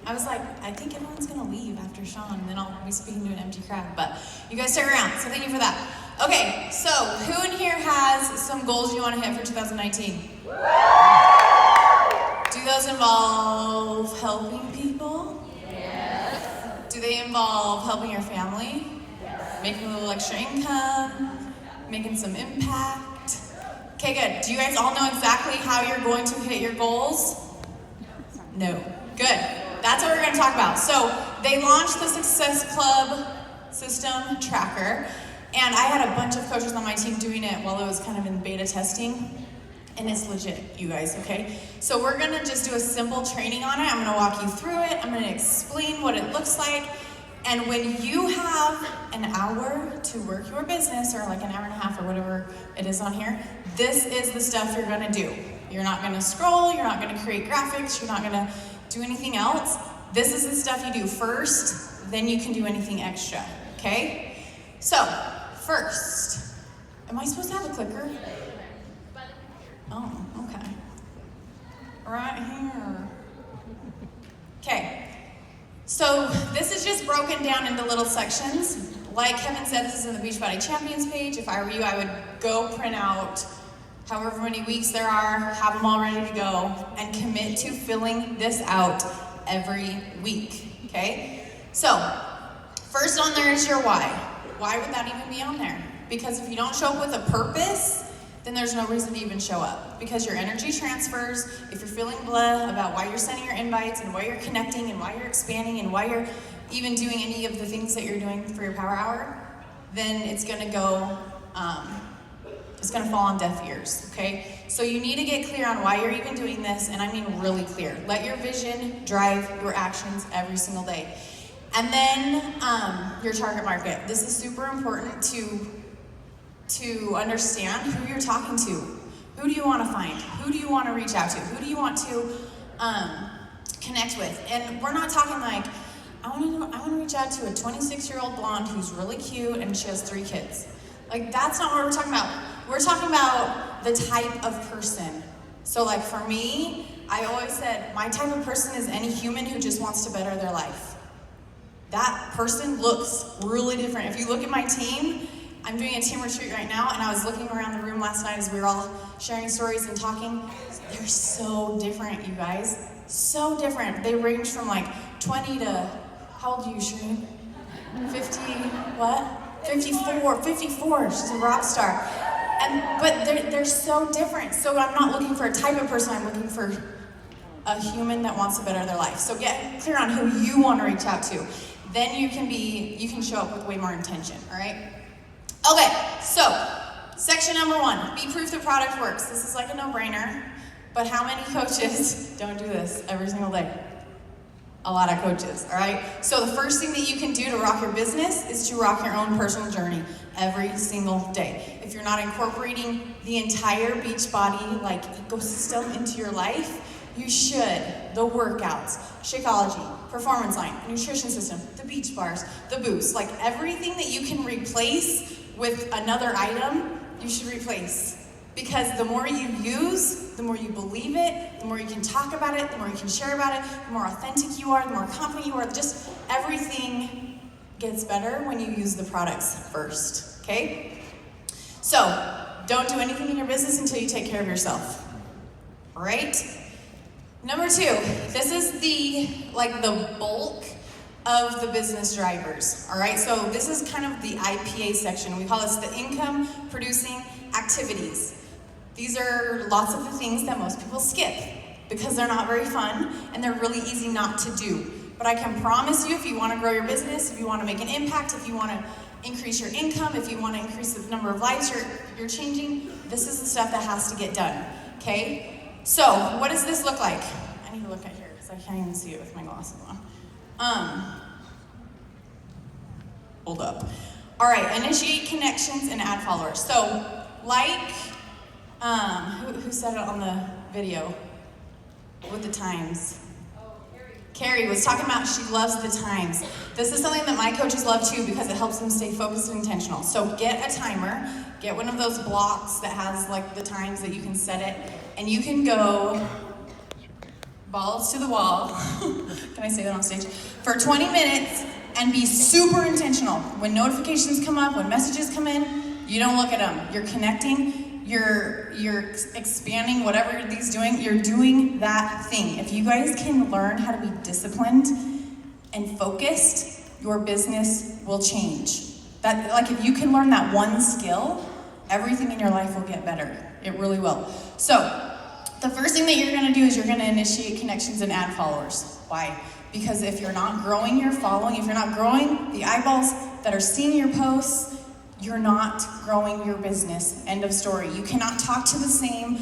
I was like, I think everyone's gonna leave after Sean, and then I'll be speaking to an empty crowd, but you guys stick around, so thank you for that. Okay, so who in here has some goals you wanna hit for 2019? Do those involve helping people? Yes. Do they involve helping your family? Yes. Making a little extra income? Making some impact? Okay, good. Do you guys all know exactly how you're going to hit your goals? No. Good. That's what we're going to talk about. So they launched the Success Club system tracker, and I had a bunch of coaches on my team doing it while it was kind of in beta testing. And it's legit, you guys, okay? So we're gonna just do a simple training on it. I'm gonna walk you through it. I'm gonna explain what it looks like. And when you have an hour to work your business, or like an hour and a half or whatever it is on here, this is the stuff you're gonna do. You're not gonna scroll, you're not gonna create graphics, you're not gonna do anything else. This is the stuff you do first, then you can do anything extra, okay? So, first, am I supposed to have a clicker? Oh, okay. Right here. Okay. So this is just broken down into little sections. Like Kevin said, this is in the Beachbody Champions page. If I were you, I would go print out however many weeks there are, have them all ready to go, and commit to filling this out every week, okay? So, first on there is your why. Why would that even be on there? Because if you don't show up with a purpose, then there's no reason to even show up, because your energy transfers. If you're feeling blah about why you're sending your invites and why you're connecting and why you're expanding and why you're even doing any of the things that you're doing for your power hour, then it's gonna go, it's gonna fall on deaf ears, okay? So you need to get clear on why you're even doing this, and I mean really clear. Let your vision drive your actions every single day. And then your target market. This is super important to understand who you're talking to. Who do you want to find? Who do you want to reach out to? Who do you want to connect with? And we're not talking like, I want to reach out to a 26-year-old blonde who's really cute and she has 3 kids. Like, that's not what we're talking about. We're talking about the type of person. So like for me, I always said, my type of person is any human who just wants to better their life. That person looks really different. If you look at my team, I'm doing a team retreat right now, and I was looking around the room last night as we were all sharing stories and talking. They're so different, you guys. So different. They range from like 20 to, how old are you, Shereen? 50, what? 54. She's a rock star. But they're so different. So I'm not looking for a type of person, I'm looking for a human that wants to better their life. So get clear on who you want to reach out to. Then you can show up with way more intention, all right? Okay, so section number 1, be proof the product works. This is like a no-brainer, but how many coaches don't do this every single day? A lot of coaches, all right? So the first thing that you can do to rock your business is to rock your own personal journey every single day. If you're not incorporating the entire Beachbody like ecosystem into your life, you should. The workouts, Shakeology, Performance Line, nutrition system, the beach bars, the boost, like everything that you can replace with another item, you should replace. Because the more you use, the more you believe it, the more you can talk about it, the more you can share about it, the more authentic you are, the more confident you are, just everything gets better when you use the products first, okay? So, don't do anything in your business until you take care of yourself, all right? Number 2, this is the bulk of the business drivers, all right? So this is kind of the IPA section. We call this the income producing activities. These are lots of the things that most people skip because they're not very fun and they're really easy not to do. But I can promise you, if you want to grow your business, if you want to make an impact, if you want to increase your income, if you want to increase the number of lives you're changing, this is the stuff that has to get done, okay? So, what does this look like? I need to look at here because I can't even see it with my glasses on. Hold up. All right, initiate connections and add followers. So, like, who said it on the video with the times? Carrie was talking about she loves the times. This is something that my coaches love too because it helps them stay focused and intentional. So get a timer, get one of those blocks that has like the times that you can set it, and you can go balls to the wall, can I say that on stage? For 20 minutes and be super intentional. When notifications come up, when messages come in, you don't look at them. You're connecting, you're expanding whatever these doing, you're doing that thing. If you guys can learn how to be disciplined and focused, your business will change. That, like, if you can learn that one skill, everything in your life will get better. It really will. So, the first thing that you're gonna do is you're gonna initiate connections and add followers. Why? Because if you're not growing your following, if you're not growing the eyeballs that are seeing your posts, you're not growing your business. End of story. You cannot talk to the same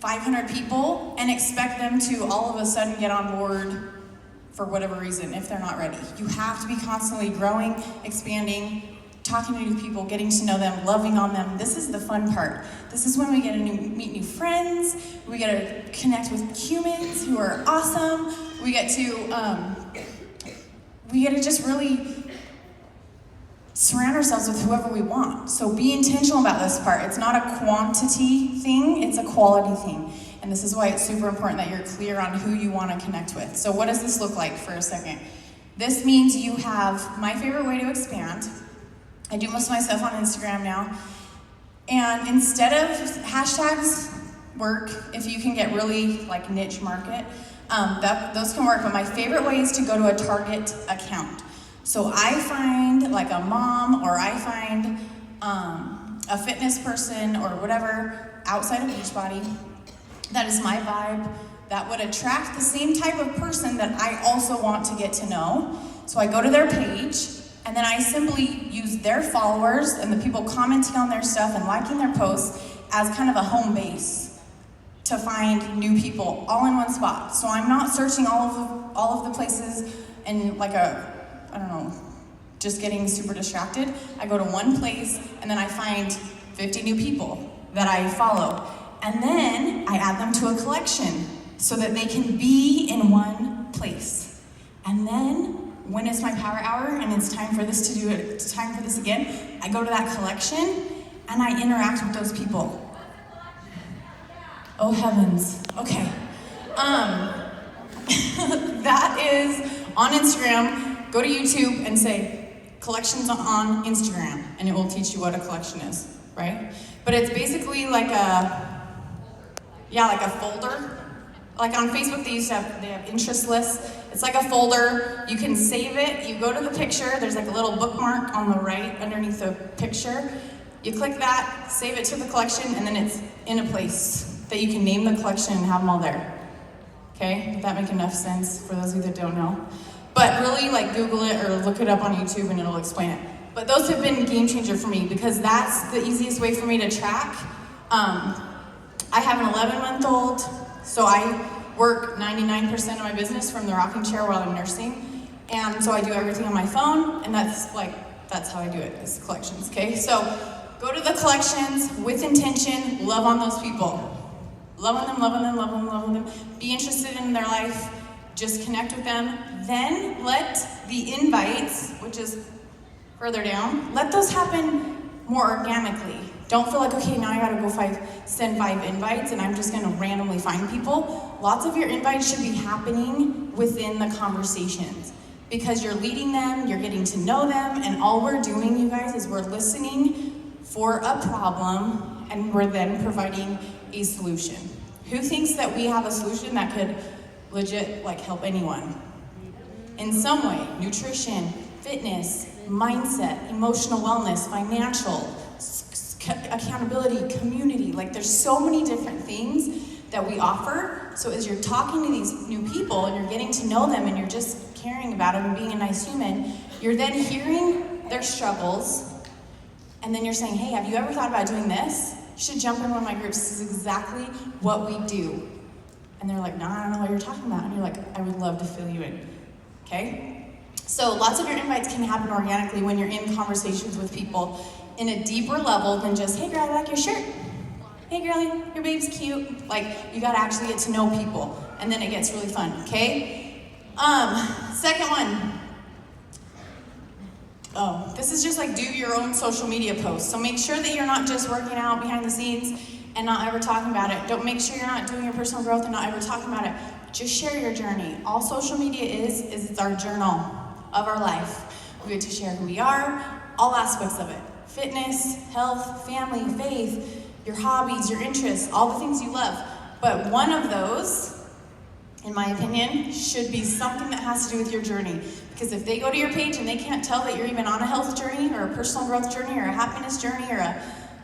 500 people and expect them to all of a sudden get on board for whatever reason if they're not ready. You have to be constantly growing, expanding, talking to new people, getting to know them, loving on them. This is the fun part. This is when we get to meet new friends. We get to connect with humans who are awesome. We get to just really surround ourselves with whoever we want. So be intentional about this part. It's not a quantity thing, it's a quality thing. And this is why it's super important that you're clear on who you want to connect with. So what does this look like for a second? This means you have my favorite way to expand. I do most of my stuff on Instagram now. And instead of hashtags work, if you can get really like niche market, those can work. But my favorite way is to go to a target account. So I find like a mom, or I find a fitness person or whatever outside of Beachbody that is my vibe, that would attract the same type of person that I also want to get to know. So I go to their page, and then I simply use their followers and the people commenting on their stuff and liking their posts as kind of a home base to find new people all in one spot. So I'm not searching all of the places and like I don't know, just getting super distracted. I go to one place and then I find 50 new people that I follow. And then I add them to a collection so that they can be in one place. And then when it's my power hour and it's time for this to do it, it's time for this again, I go to that collection and I interact with those people. Oh heavens, okay. That is on Instagram. Go to YouTube and say, collections on Instagram, and it will teach you what a collection is, right? But it's basically like like a folder. Like on Facebook, they have interest lists. It's like a folder. You can save it. You go to the picture. There's like a little bookmark on the right underneath the picture. You click that, save it to the collection, and then it's in a place that you can name the collection and have them all there. Okay? Did that make enough sense for those of you that don't know? But really, like, Google it or look it up on YouTube and it'll explain it. But those have been a game changer for me because that's the easiest way for me to track. I have an 11-month-old, so I work 99% of my business from the rocking chair while I'm nursing. And so I do everything on my phone, and that's how I do it, is collections, okay? So go to the collections with intention, love on those people. Love on them, love on them, love on them, love on them. Be interested in their life. Just connect with them. Then let the invites, which is further down, let those happen more organically. Don't feel like, okay, now I gotta go send 5 invites and I'm just gonna randomly find people. Lots of your invites should be happening within the conversations because you're leading them, you're getting to know them, and all we're doing, you guys, is we're listening for a problem and we're then providing a solution. Who thinks that we have a solution that could legit help anyone? In some way, nutrition, fitness, mindset, emotional wellness, financial, accountability, community. There's so many different things that we offer. So as you're talking to these new people and you're getting to know them and you're just caring about them and being a nice human, you're then hearing their struggles, and then you're saying, hey, have you ever thought about doing this? You should jump in one of my groups. This is exactly what we do. And they're like, no, I don't know what you're talking about. And you're like, I would love to fill you in. Okay? So lots of your invites can happen organically when you're in conversations with people in a deeper level than just, hey girl, I like your shirt. Hey girl, your babe's cute. You gotta actually get to know people. And then it gets really fun, okay? Second one. Oh, this is just do your own social media posts. So make sure that you're not just working out behind the scenes and not ever talking about it. Don't make sure you're not doing your personal growth and not ever talking about it. just share your journey. All social media is it's our journal of our life. We get to share who we are, all aspects of it. Fitness, health, family, faith, your hobbies, your interests, all the things you love. But one of those, in my opinion, should be something that has to do with your journey. Because if they go to your page and they can't tell that you're even on a health journey or a personal growth journey or a happiness journey or a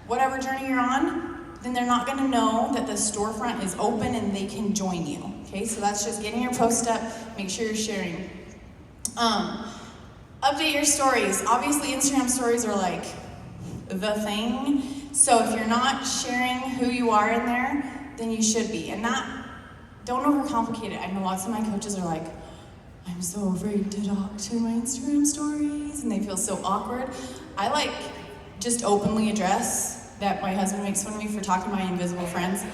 whatever journey you're on, then they're not going to know that the storefront is open and they can join you. Okay, so that's just getting your post up. Make sure you're sharing. Update your stories. Obviously, Instagram stories are like the thing. So if you're not sharing who you are in there, then you should be. And don't overcomplicate it. I know lots of my coaches are like, I'm so afraid to talk to my Instagram stories, and they feel so awkward. I just openly address that my husband makes fun of me for talking to my invisible friends,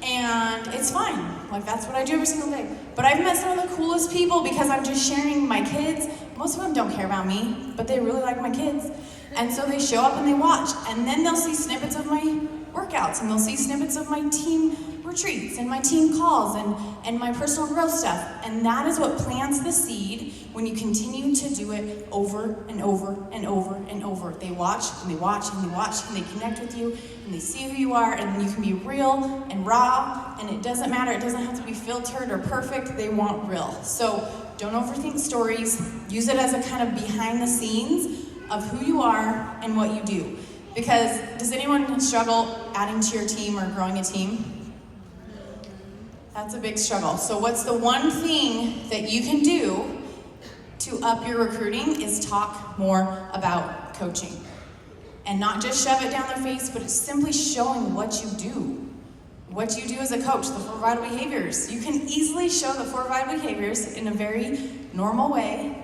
and it's fine. That's what I do every single day. But I've met some of the coolest people because I'm just sharing my kids. Most of them don't care about me, but they really like my kids. And so they show up and they watch, and then they'll see snippets of my workouts, and they'll see snippets of my team retreats and my team calls and my personal growth stuff. And that is what plants the seed when you continue to do it over and over and over and over. They watch and they watch and they watch and they connect with you and they see who you are, and you can be real and raw, and it doesn't matter. It doesn't have to be filtered or perfect. They want real. So don't overthink stories. Use it as a kind of behind the scenes of who you are and what you do. Because does anyone struggle adding to your team or growing a team? That's a big struggle. So what's the one thing that you can do to up your recruiting is talk more about coaching. And not just shove it down their face, but it's simply showing what you do. What you do as a coach, the 4 vital behaviors. You can easily show the 4 vital behaviors in a very normal way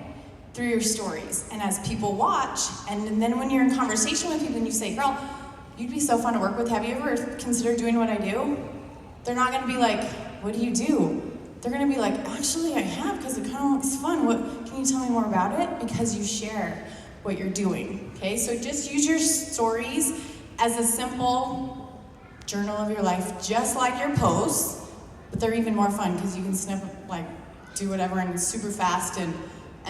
through your stories. And as people watch, and then when you're in conversation with people and you say, girl, you'd be so fun to work with. Have you ever considered doing what I do? They're not gonna be like, what do you do? They're gonna be like, actually I have, because it kind of looks fun. Can you tell me more about it? Because you share what you're doing, okay? So just use your stories as a simple journal of your life, just like your posts, but they're even more fun because you can do whatever and it's super fast and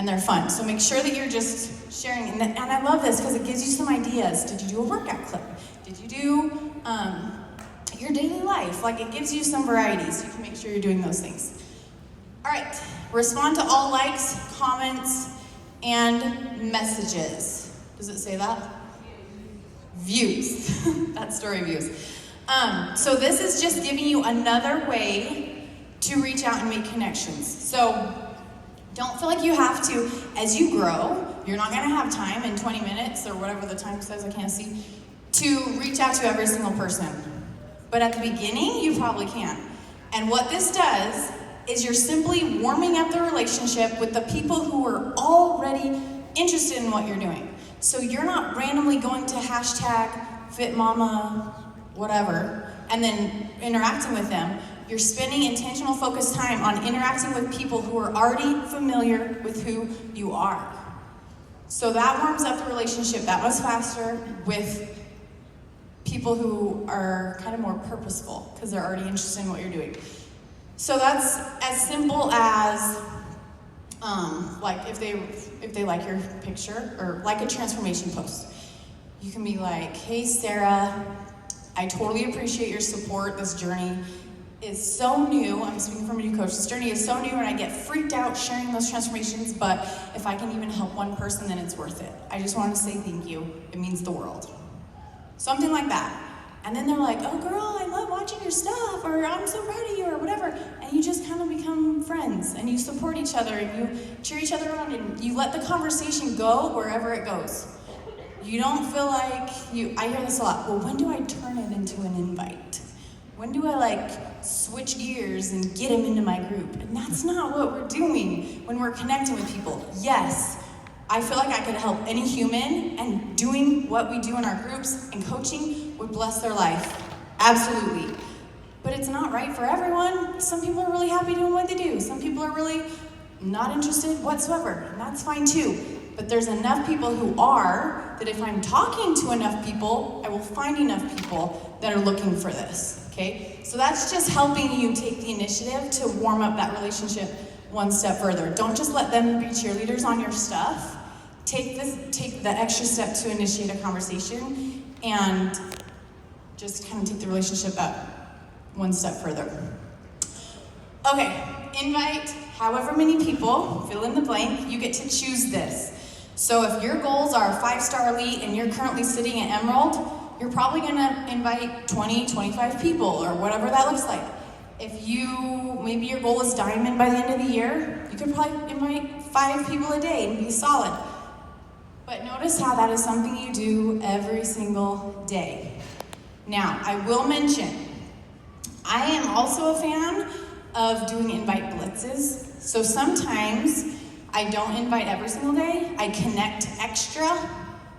they're fun. So make sure that you're just sharing. And I love this because it gives you some ideas. Did you do a workout clip? Did you do your daily life? It gives you some variety, so you can make sure you're doing those things. All right, respond to all likes, comments, and messages. Does it say that? Views. That's story views. So this is just giving you another way to reach out and make connections. So don't feel like you have to, as you grow, you're not gonna have time in 20 minutes or whatever the time says, I can't see, to reach out to every single person. But at the beginning, you probably can. And what this does is you're simply warming up the relationship with the people who are already interested in what you're doing. So you're not randomly going to #FitMama, whatever, and then interacting with them. You're spending intentional focused time on interacting with people who are already familiar with who you are. So that warms up the relationship that much faster with people who are kind of more purposeful because they're already interested in what you're doing. So that's as simple as if they like your picture or like a transformation post. You can be like, hey Sarah, I totally appreciate your support. This journey is so new. I'm speaking from a new coach. This journey is so new and I get freaked out sharing those transformations, but if I can even help one person, then it's worth it. I just want to say thank you. It means the world. Something like that. And then they're like, oh girl, I love watching your stuff, or I'm so proud of you, or whatever. And you just kind of become friends, and you support each other, and you cheer each other on, and you let the conversation go wherever it goes. You don't feel like I hear this a lot, well, when do I turn it into an invite? When do I switch gears and get him into my group? And that's not what we're doing when we're connecting with people. Yes, I feel like I could help any human, and doing what we do in our groups and coaching would bless their life. Absolutely. But it's not right for everyone. Some people are really happy doing what they do. Some people are really not interested whatsoever, and that's fine too. but there's enough people who are, that if I'm talking to enough people, I will find enough people that are looking for this, okay? So that's just helping you take the initiative to warm up that relationship one step further. Don't just let them be cheerleaders on your stuff. Take the extra step to initiate a conversation and just kind of take the relationship up one step further. Okay, invite however many people, fill in the blank, you get to choose this. So if your goals are 5-star elite and you're currently sitting at Emerald, you're probably gonna invite 20, 25 people or whatever that looks like. If maybe your goal is diamond by the end of the year, you could probably invite 5 people a day and be solid. But notice how that is something you do every single day. Now, I will mention, I am also a fan of doing invite blitzes. So sometimes I don't invite every single day. I connect extra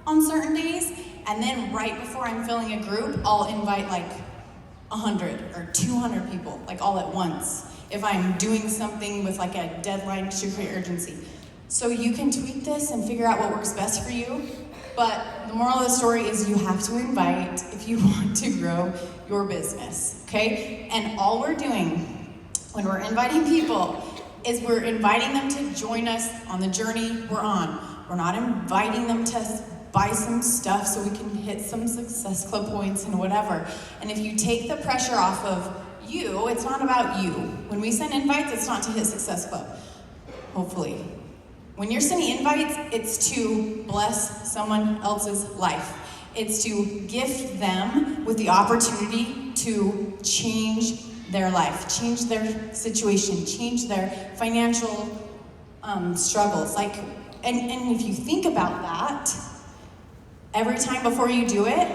on certain days, and then right before I'm filling a group, I'll invite like 100 or 200 people, like all at once, if I'm doing something with like a deadline to create urgency. So you can tweak this and figure out what works best for you, but the moral of the story is you have to invite if you want to grow your business, okay? And all we're doing when we're inviting people is we're inviting them to join us on the journey we're on. We're not inviting them to buy some stuff so we can hit some Success Club points and whatever. And if you take the pressure off of you, it's not about you. When we send invites, it's not to hit Success Club, hopefully. When you're sending invites, it's to bless someone else's life. It's to gift them with the opportunity to change their life, change their situation, change their financial struggles. And if you think about that, every time before you do it,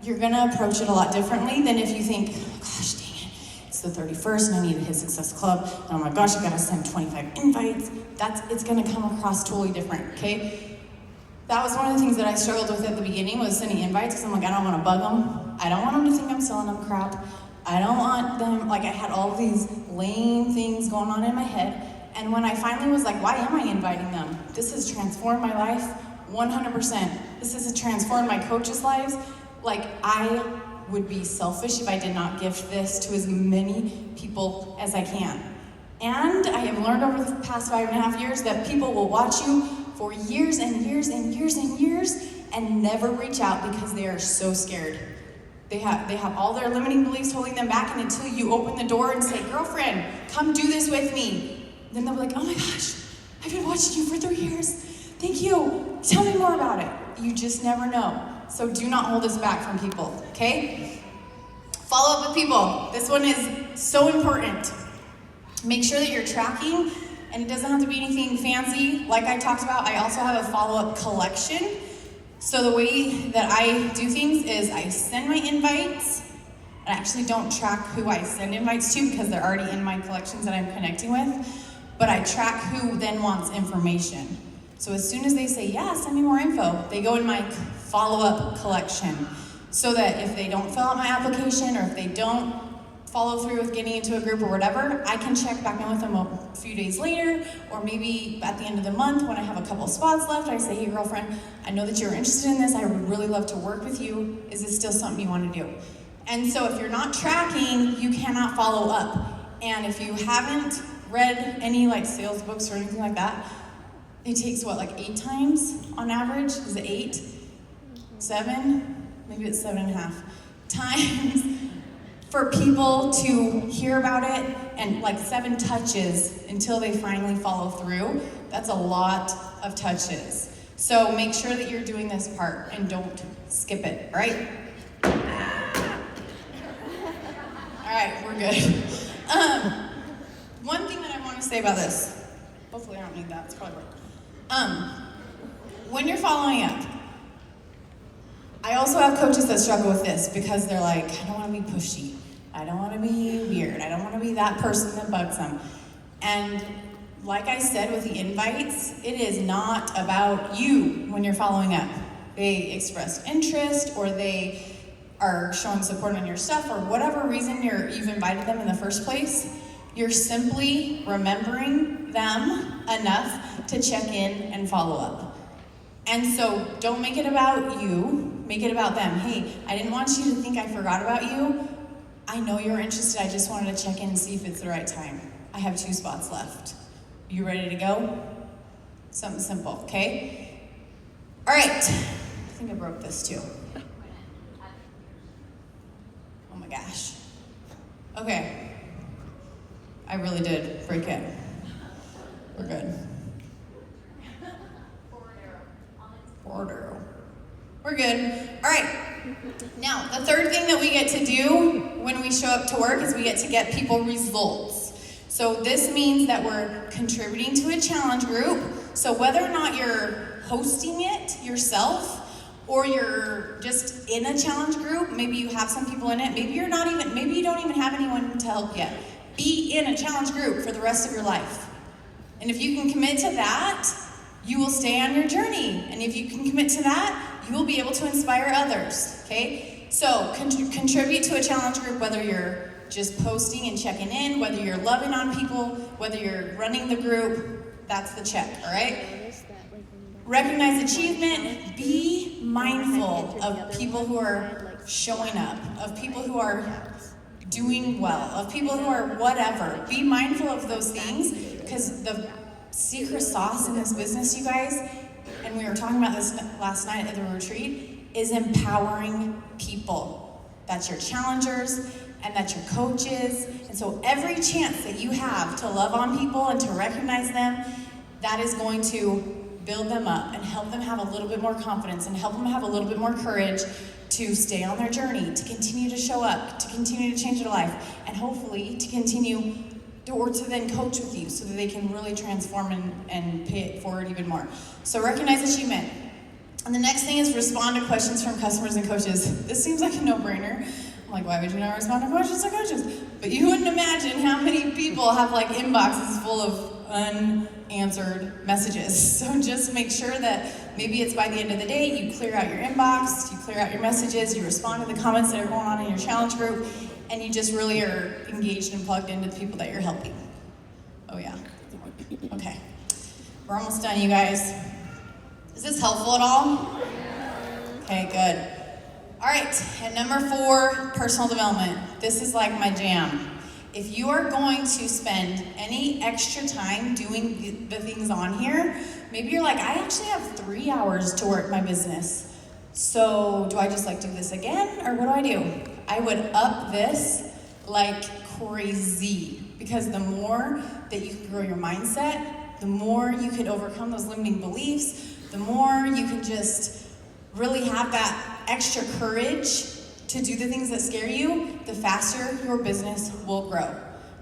you're gonna approach it a lot differently than if you think, gosh, dang it, it's the 31st and I need to hit Success Club, and oh my gosh, I gotta send 25 invites. It's gonna come across totally different, okay? That was one of the things that I struggled with at the beginning, was sending invites, because I'm like, I don't wanna bug them. I don't want them to think I'm selling them crap. I don't want them, I had all these lame things going on in my head. And when I finally was like, why am I inviting them? This has transformed my life 100%. This has transformed my coaches' lives. I would be selfish if I did not gift this to as many people as I can. And I have learned over the past 5.5 years that people will watch you for years and years and years and years and never reach out because they are so scared. They have all their limiting beliefs holding them back, and until you open the door and say, girlfriend, come do this with me, then they'll be like, oh my gosh, I've been watching you for 3 years. Thank you. Tell me more about it. You just never know. So do not hold this back from people, okay? Follow up with people. This one is so important. Make sure that you're tracking, and it doesn't have to be anything fancy. Like I talked about, I also have a follow-up collection. So the way that I do things is I send my invites. I actually don't track who I send invites to because they're already in my collections that I'm connecting with, but I track who then wants information. So as soon as they say, yeah, send me more info, they go in my follow-up collection, so that if they don't fill out my application, or if they don't follow through with getting into a group or whatever, I can check back in with them a few days later, or maybe at the end of the month when I have a couple spots left, I say, hey girlfriend, I know that you're interested in this, I would really love to work with you, is this still something you want to do? And so if you're not tracking, you cannot follow up. And if you haven't read any sales books or anything like that, it takes 8 times on average? Is it 8? 7? Maybe it's 7.5 times for people to hear about it, and 7 touches until they finally follow through. That's a lot of touches. So make sure that you're doing this part and don't skip it, all right? All right, we're good. One thing that I want to say about this, hopefully I don't need that, it's probably working. When you're following up, I also have coaches that struggle with this because they're like, I don't want to be pushy. I don't want to be weird. I don't want to be that person that bugs them. And like I said with the invites, it is not about you when you're following up. They expressed interest, or they are showing support on your stuff, or whatever reason you've invited them in the first place. You're simply remembering them enough to check in and follow up. And so don't make it about you, make it about them. Hey, I didn't want you to think I forgot about you. I know you're interested, I just wanted to check in and see if it's the right time. I have 2 spots left. You ready to go? Something simple, okay? All right, I think I broke this too. Oh my gosh. Okay, I really did break it. We're good. Forward arrow. We're good. All right. Now, the third thing that we get to do when we show up to work is we get to get people results. So this means that we're contributing to a challenge group. So whether or not you're hosting it yourself or you're just in a challenge group, maybe you have some people in it, maybe you don't even have anyone to help yet. Be in a challenge group for the rest of your life. And if you can commit to that, you will stay on your journey. And if you can commit to that, you will be able to inspire others, okay? So contribute to a challenge group, whether you're just posting and checking in, whether you're loving on people, whether you're running the group, that's the check, all right? Recognize achievement. Be mindful of people who are showing up, of people who are doing well, of people who are whatever. Be mindful of those things, because the secret sauce in this business, you guys, and we were talking about this last night at the retreat, is empowering people. That's your challengers, and that's your coaches. And so every chance that you have to love on people and to recognize them, that is going to build them up and help them have a little bit more confidence and help them have a little bit more courage to stay on their journey, to continue to show up, to continue to change their life, and hopefully to continue or to then coach with you so that they can really transform and pay it forward even more. So recognize achievement. And the next thing is respond to questions from customers and coaches. This seems like a no-brainer. I'm like, why would you not respond to questions and coaches? But you wouldn't imagine how many people have like inboxes full of unanswered messages. So just make sure that maybe it's by the end of the day, you clear out your inbox, you clear out your messages, you respond to the comments that are going on in your challenge group, and you just really are engaged and plugged into the people that you're helping. Oh yeah. Okay. We're almost done, you guys. Is this helpful at all? Okay, good. All right, and number 4, personal development. This is like my jam. If you are going to spend any extra time doing the things on here, maybe you're like, I actually have 3 hours to work my business. So do I just like do this again, or what do? I would up this like crazy, because the more that you can grow your mindset, the more you can overcome those limiting beliefs, the more you can just really have that extra courage to do the things that scare you, the faster your business will grow.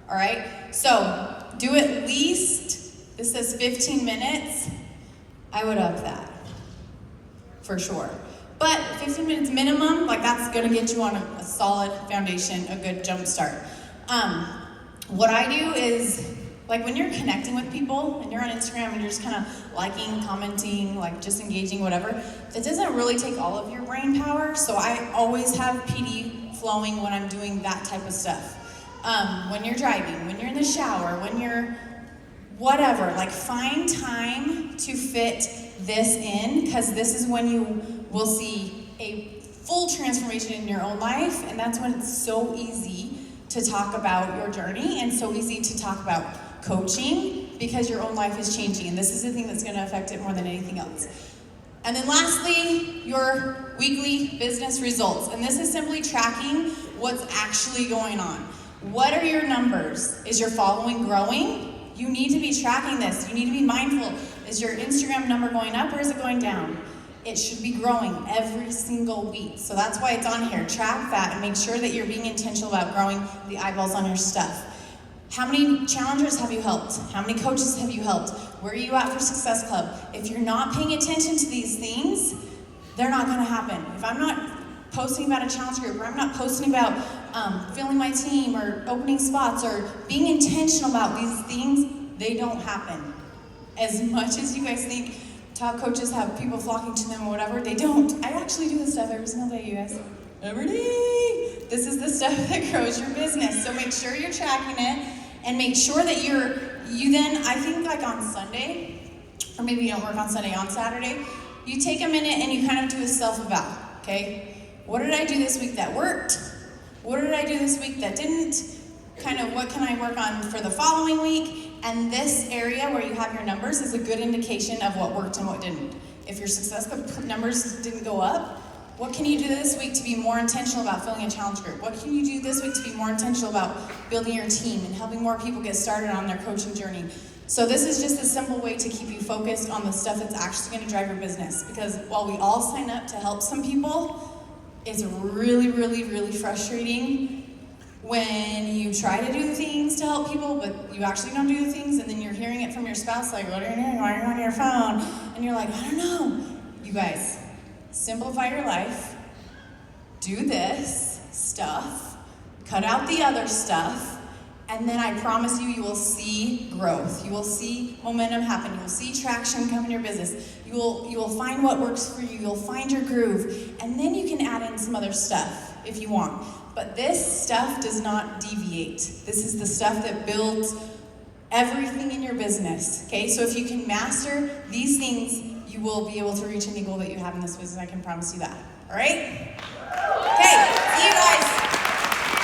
All right? So do at least, this says 15 minutes. I would up that for sure. But 15 minutes minimum, like that's gonna get you on a solid foundation, a good jump start. What I do is, like when you're connecting with people and you're on Instagram and you're just kind of liking, commenting, like just engaging, whatever, that doesn't really take all of your brain power. So I always have PD flowing when I'm doing that type of stuff. When you're driving, when you're in the shower, when you're whatever, like find time to fit this in, because this is when you will see a full transformation in your own life, and that's when it's so easy to talk about your journey and so easy to talk about coaching, because your own life is changing, and this is the thing that's going to affect it more than anything else. And then lastly, your weekly business results, and this is simply tracking what's actually going on. What are your numbers? Is your following growing? You need to be tracking this. You need to be mindful. Is your Instagram number going up or is it going down? It should be growing every single week. So that's why it's on here. Track that and make sure that you're being intentional about growing the eyeballs on your stuff. How many challengers have you helped? How many coaches have you helped? Where are you at for Success Club? If you're not paying attention to these things, they're not gonna happen. If I'm not posting about a challenge group, or I'm not posting about filling my team or opening spots or being intentional about these things, they don't happen. As much as you guys think top coaches have people flocking to them or whatever, they don't. I actually do this stuff every single day, you guys. Every day. This is the stuff that grows your business. So make sure you're tracking it, and make sure that you then, I think like on Sunday, or maybe you don't work on Sunday, on Saturday, you take a minute and you kind of do a self-eval, okay? What did I do this week that worked? What did I do this week that didn't? Kind of what can I work on for the following week? And this area where you have your numbers is a good indication of what worked and what didn't. If your success numbers didn't go up, what can you do this week to be more intentional about filling a challenge group? What can you do this week to be more intentional about building your team and helping more people get started on their coaching journey? So this is just a simple way to keep you focused on the stuff that's actually going to drive your business. Because while we all sign up to help some people, it's really, really, really frustrating when you try to do the things to help people, but you actually don't do the things, and then you're hearing it from your spouse, like, what are you doing? Why are you on your phone? And you're like, I don't know. You guys, simplify your life. Do this stuff. Cut out the other stuff. And then I promise you, you will see growth. You will see momentum happen. You will see traction come in your business. You will find what works for you. You'll find your groove. And then you can add in some other stuff if you want. But this stuff does not deviate. This is the stuff that builds everything in your business, okay? So if you can master these things, you will be able to reach any goal that you have in this business. I can promise you that, all right?